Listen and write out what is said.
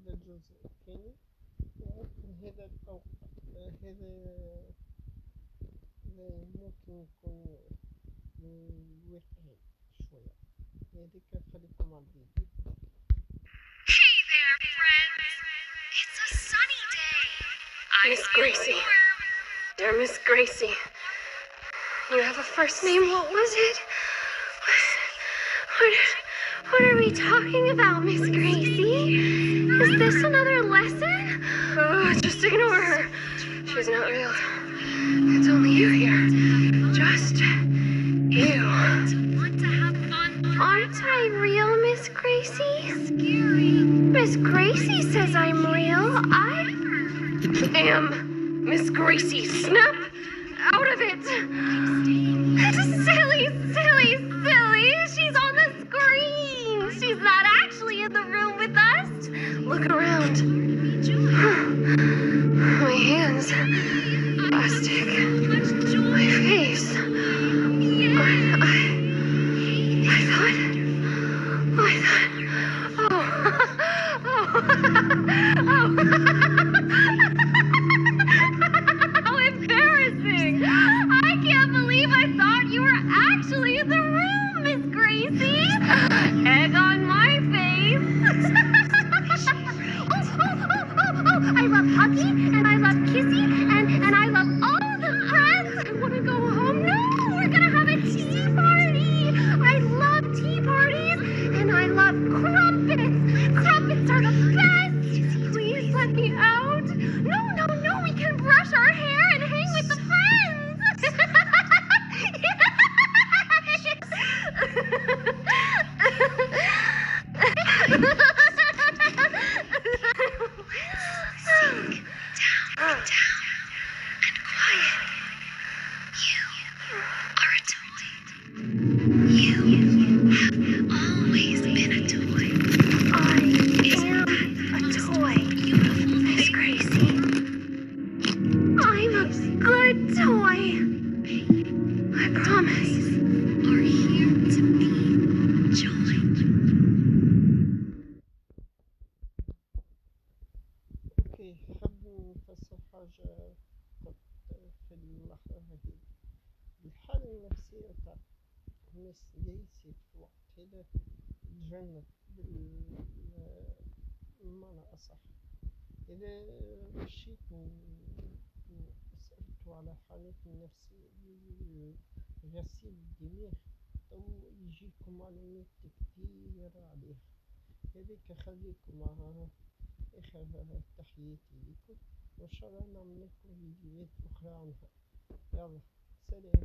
هذا الجزء الثاني. وممكن هذا ممكن يكون واقعي شوية. هذيك خليكم على الفيديو. Hey there, friends. It's a sunny day. Miss Gracie. Dear Miss Gracie. You have a first name, what was it? What are we talking about, Miss Gracie? Is this another lesson? Oh, just ignore her. She's not real. It's only you here. Just you. Want to have fun? Aren't I real, Miss Gracie? Scary. Miss Gracie says I'm real. I am Miss Gracie. Snap out of it. Silly, silly, silly. She's on the screen. She's not actually in the room with us. Look around. My hands. Plastic. My face. How embarrassing! I can't believe I thought you were actually in the room, Miss Gracie. Egg on my face. I love Huggy, and I love Kissy, and I love all the friends. I want to go home. No, we're gonna have a tea party. I love tea parties, and I love crumpets. Crumpets are the best. Please let me out. No, no, no. We can brush our hair and hang with the friends. Down and quiet. You are a toy. You have always been a toy. I am a toy, Miss Gracie. I'm a good toy. I promise. Are here to be joy. اوكي، حاب نفسر حاجة قد في اللحظة هذه. الحالة النفسية تاع ميس جايسي في الوقت هذا تجنت بالمعنى أصح. إذا مشيتوا وسألتوا على حالات النفسية غسيل الدماغ تو يجيكم معلومات كتير عليها. هذيك خليكم معها. آخر تحياتي لكم، وإن شاء الله نعمل لكم فيديوهات أخرى عنها. يلا سلام.